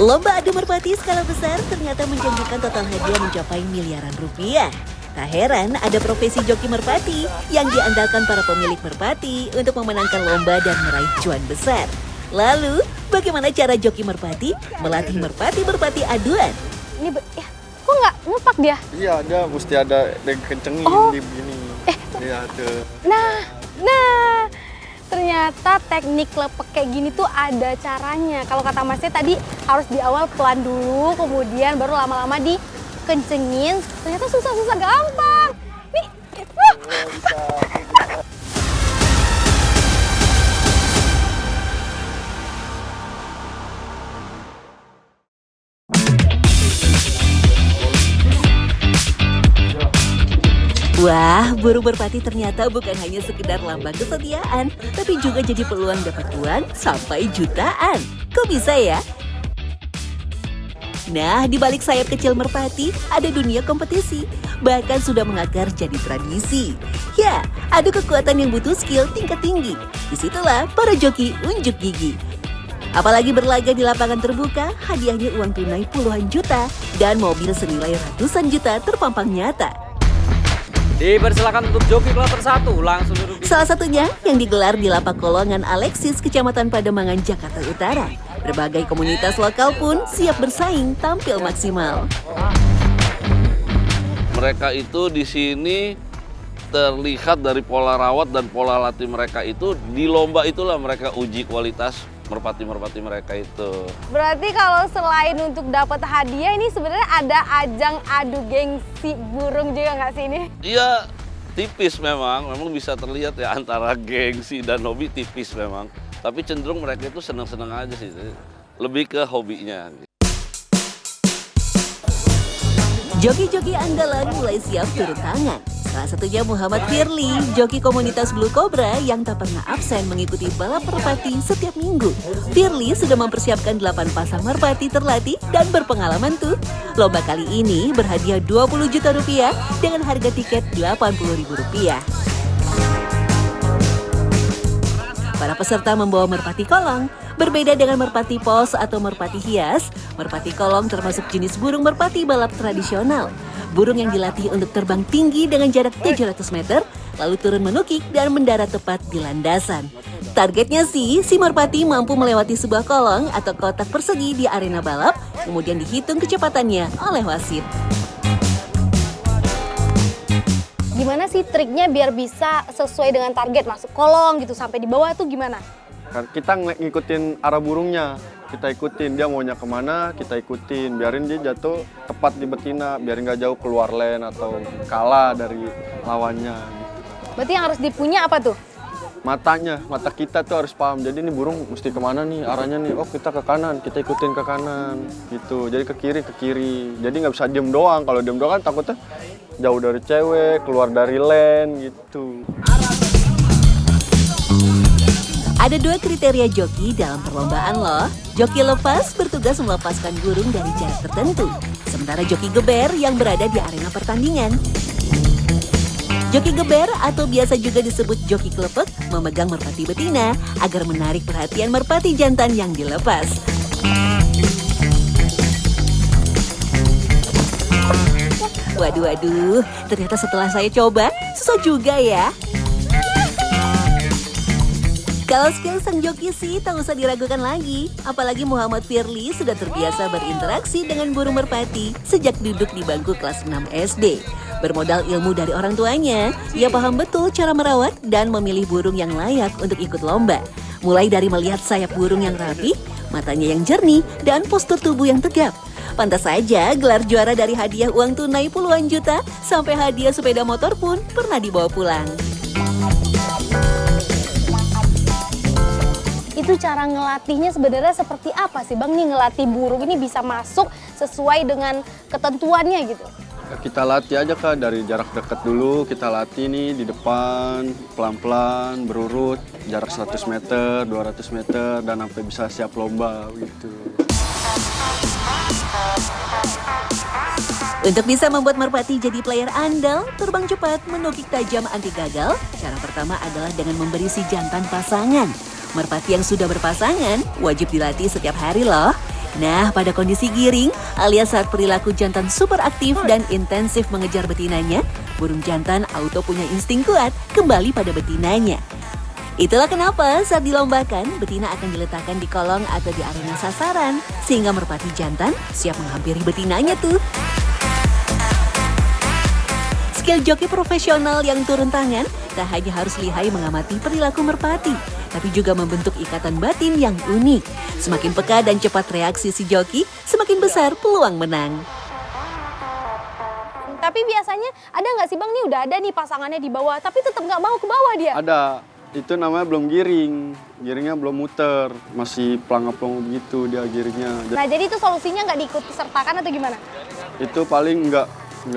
Lomba adu merpati skala besar ternyata menjanjikan total hadiah mencapai miliaran rupiah. Tak heran ada profesi joki merpati yang diandalkan para pemilik merpati untuk memenangkan lomba dan meraih cuan besar. Lalu, bagaimana cara joki merpati melatih merpati-merpati aduan? Ini kok nggak ngepak dia? Iya, ada mesti ada kencengin di begini. Iya, tuh. Nah, ternyata teknik lepek kayak gini tuh ada caranya. Kalau kata Masnya tadi harus di awal pelan dulu, kemudian baru lama-lama dikencengin. Ternyata susah-susah gampang. Nih, Wah, burung merpati ternyata bukan hanya sekedar lambang kesetiaan, tapi juga jadi peluang dapat uang sampai jutaan. Kok bisa ya? Nah, di balik sayap kecil merpati, ada dunia kompetisi. Bahkan sudah mengakar jadi tradisi. Ya, adu kekuatan yang butuh skill tingkat tinggi. Disitulah para joki unjuk gigi. Apalagi berlaga di lapangan terbuka, hadiahnya uang tunai puluhan juta dan mobil senilai ratusan juta terpampang nyata. Dipersilakan untuk joki kloter 1 langsung duduk. Salah satunya yang digelar di Lapak Kolongan Alexis, Kecamatan Pademangan, Jakarta Utara. Berbagai komunitas lokal pun siap bersaing tampil maksimal. Mereka itu di sini terlihat dari pola rawat dan pola latih mereka itu di lomba itulah mereka uji kualitas merpati-merpati mereka itu. berarti kalau selain untuk dapat hadiah ini sebenarnya ada ajang adu gengsi burung juga nggak sih ini? Iya, tipis memang bisa terlihat ya antara gengsi dan hobi tipis memang. Tapi cenderung mereka itu senang-senang aja sih, lebih ke hobinya. Joki-joki andalan mulai siap turun tangan. Salah satunya Muhammad Firly, joki komunitas Blue Cobra yang tak pernah absen mengikuti balap merpati setiap minggu. Firly sudah mempersiapkan 8 pasang merpati terlatih dan berpengalaman tuh. Lomba kali ini berhadiah 20 juta rupiah dengan harga tiket Rp80.000. Para peserta membawa merpati kolong. Berbeda dengan merpati pos atau merpati hias, merpati kolong termasuk jenis burung merpati balap tradisional. Burung yang dilatih untuk terbang tinggi dengan jarak 700 meter, lalu turun menukik dan mendarat tepat di landasan. Targetnya sih, si merpati mampu melewati sebuah kolong atau kotak persegi di arena balap, kemudian dihitung kecepatannya oleh wasit. Gimana sih triknya biar bisa sesuai dengan target masuk kolong gitu sampai di bawah tuh gimana? Kita ngikutin arah burungnya, kita ikutin dia maunya kemana, kita ikutin, biarin dia jatuh tepat di betina, biarin nggak jauh keluar lane atau kalah dari lawannya. Gitu. Berarti yang harus dipunya apa tuh? Mata kita tuh harus paham, jadi ini burung mesti kemana nih arahnya nih, oh kita ke kanan, kita ikutin ke kanan, gitu. Jadi ke kiri, jadi nggak bisa diem doang, kalau diem doang kan takutnya jauh dari cewek, keluar dari lane, gitu. Ada 2 kriteria joki dalam perlombaan loh. Joki lepas bertugas melepaskan burung dari jarak tertentu. Sementara joki geber yang berada di arena pertandingan. Joki geber atau biasa juga disebut joki kelepek memegang merpati betina agar menarik perhatian merpati jantan yang dilepas. Waduh, ternyata setelah saya coba, susah juga ya. Kalau skill sang joki sih tak usah diragukan lagi. Apalagi Muhammad Firly sudah terbiasa berinteraksi dengan burung merpati sejak duduk di bangku kelas 6 SD. Bermodal ilmu dari orang tuanya, ia paham betul cara merawat dan memilih burung yang layak untuk ikut lomba. Mulai dari melihat sayap burung yang rapi, matanya yang jernih, dan postur tubuh yang tegap. Pantas saja gelar juara dari hadiah uang tunai puluhan juta sampai hadiah sepeda motor pun pernah dibawa pulang. Itu cara ngelatihnya sebenarnya seperti apa sih Bang? Nih ngelatih burung ini bisa masuk sesuai dengan ketentuannya gitu. Kita latih aja Kak, dari jarak dekat dulu kita latih nih di depan, pelan-pelan, berurut, jarak 100 meter, 200 meter, dan sampai bisa siap lomba gitu. Untuk bisa membuat merpati jadi player andal, terbang cepat, menukik tajam anti gagal, cara pertama adalah dengan memberi si jantan pasangan. Merpati yang sudah berpasangan wajib dilatih setiap hari loh. Nah, pada kondisi giring alias saat perilaku jantan super aktif dan intensif mengejar betinanya, burung jantan auto punya insting kuat kembali pada betinanya. Itulah kenapa saat dilombakan, betina akan diletakkan di kolong atau di arena sasaran, sehingga merpati jantan siap menghampiri betinanya tuh. Skill joki profesional yang turun tangan tak hanya harus lihai mengamati perilaku merpati, tapi juga membentuk ikatan batin yang unik. Semakin peka dan cepat reaksi si joki, semakin besar peluang menang. Tapi biasanya ada nggak sih Bang, nih udah ada nih pasangannya di bawah, tapi tetap nggak mau ke bawah dia? Ada, itu namanya belum giring, giringnya belum muter, masih pelangap-pelangap begitu dia giringnya. Nah jadi itu solusinya nggak diikut sertakan atau gimana? Itu paling nggak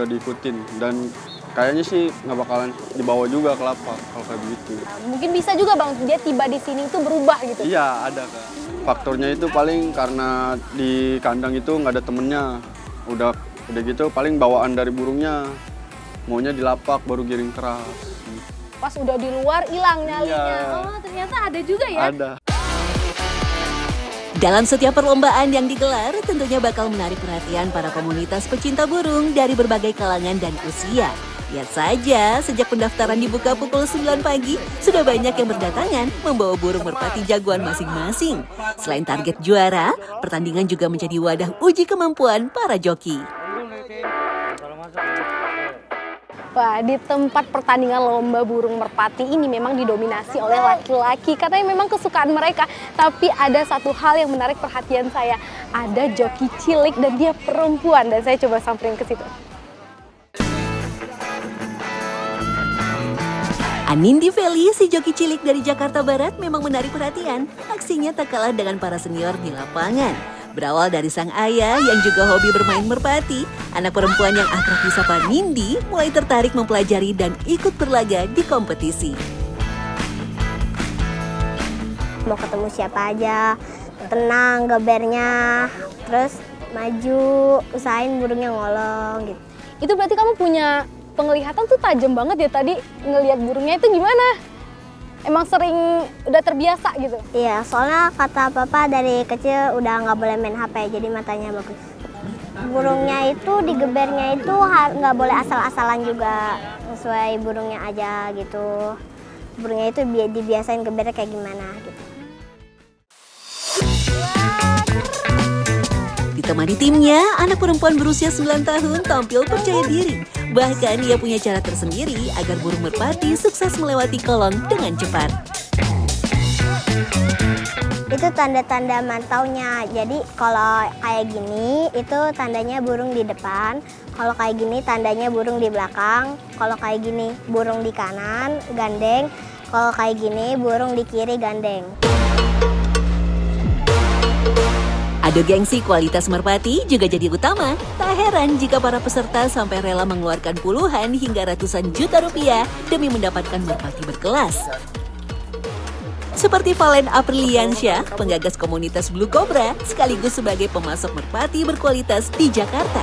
diikutin dan kayaknya sih nggak bakalan dibawa juga kelapa kalau kayak begitu. Nah, mungkin bisa juga Bang, dia tiba di sini itu berubah gitu. Iya ada Kak. Faktornya itu paling karena di kandang itu nggak ada temennya. Udah gitu paling bawaan dari burungnya. Maunya di lapak baru giring keras. Pas udah di luar hilang nyalinya. Iya. Oh ternyata ada juga ya? Ada. Dalam setiap perlombaan yang digelar, tentunya bakal menarik perhatian para komunitas pecinta burung dari berbagai kalangan dan usia. Lihat saja, sejak pendaftaran dibuka pukul 9 pagi, sudah banyak yang berdatangan membawa burung merpati jagoan masing-masing. Selain target juara, pertandingan juga menjadi wadah uji kemampuan para joki. Wah, di tempat pertandingan lomba burung merpati ini memang didominasi oleh laki-laki. Katanya memang kesukaan mereka. Tapi ada satu hal yang menarik perhatian saya. Ada joki cilik dan dia perempuan. Dan saya coba samperin ke situ. Anindi Feli, si joki cilik dari Jakarta Barat memang menarik perhatian. Aksinya tak kalah dengan para senior di lapangan. Berawal dari sang ayah yang juga hobi bermain merpati, anak perempuan yang akrab disapa Nindi mulai tertarik mempelajari dan ikut berlaga di kompetisi. Mau ketemu siapa aja, tenang gebernya, terus maju, usahain burungnya ngolong gitu. Itu berarti kamu punya penglihatan tuh tajam banget ya tadi ngelihat burungnya itu gimana? Emang sering udah terbiasa gitu? Iya, soalnya kata papa dari kecil udah nggak boleh main HP, jadi matanya bagus. Burungnya itu digebernya itu nggak boleh asal-asalan juga, sesuai burungnya aja gitu. Burungnya itu dibiasain gebernya kayak gimana gitu. Ditemani timnya, anak perempuan berusia 9 tahun tampil percaya diri. Bahkan ia punya cara tersendiri agar burung merpati sukses melewati kolong dengan cepat. Itu tanda-tanda mantaunya. Jadi kalau kayak gini itu tandanya burung di depan. Kalau kayak gini tandanya burung di belakang. Kalau kayak gini burung di kanan gandeng. Kalau kayak gini burung di kiri gandeng. Adu gengsi kualitas merpati juga jadi utama. Tak heran jika para peserta sampai rela mengeluarkan puluhan hingga ratusan juta rupiah demi mendapatkan merpati berkelas. Seperti Valen Apriliansyah, penggagas komunitas Blue Cobra, sekaligus sebagai pemasok merpati berkualitas di Jakarta.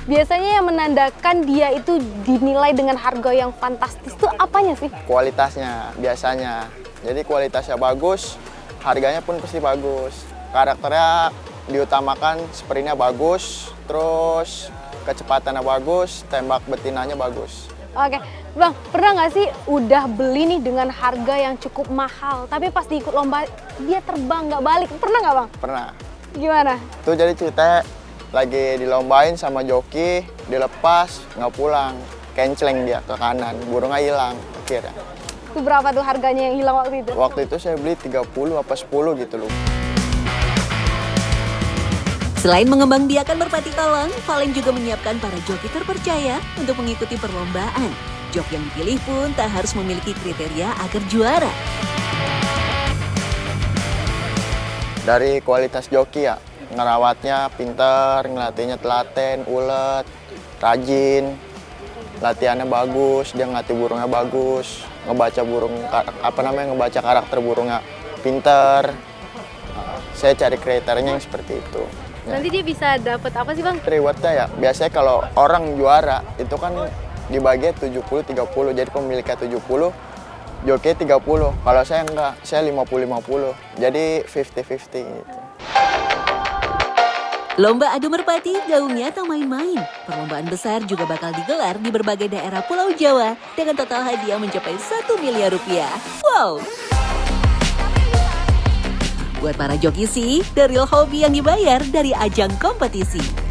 Biasanya yang menandakan dia itu dinilai dengan harga yang fantastis tuh apanya sih? Kualitasnya biasanya. Jadi kualitasnya bagus, harganya pun pasti bagus. Karakternya diutamakan, sprintnya bagus, terus kecepatannya bagus, tembak betinanya bagus. Oke, Bang, pernah nggak sih udah beli nih dengan harga yang cukup mahal, tapi pas diikut lomba dia terbang nggak balik? Pernah nggak Bang? Pernah. Gimana? Itu jadi ceritanya lagi dilombain sama joki, dilepas, nggak pulang. Kenceleng dia ke kanan, burungnya hilang akhirnya. Itu berapa tuh harganya yang hilang waktu itu? Waktu itu saya beli 30 apa 10 gitu loh. Selain mengembangbiakan merpati kolong, Valen juga menyiapkan para joki terpercaya untuk mengikuti perlombaan. Joki yang dipilih pun tak harus memiliki kriteria agar juara. Dari kualitas joki ya, ngerawatnya pinter, ngelatihnya telaten, ulet, rajin, latihannya bagus, dia ngelatih burungnya bagus, ngebaca burung, ngebaca karakter burungnya pinter. Saya cari kriterianya yang seperti itu. Nanti dia bisa dapat apa sih Bang? Rewardnya ya, biasanya kalau orang juara itu kan dibagi 70-30, jadi pemiliknya 70, joki 30. Kalau saya enggak, saya 50-50. Jadi 50-50 gitu. Lomba adu merpati gaungnya tak main-main. Perlombaan besar juga bakal digelar di berbagai daerah Pulau Jawa dengan total hadiah mencapai 1 miliar rupiah. Wow! Buat para joki sih, the real hobi yang dibayar dari ajang kompetisi.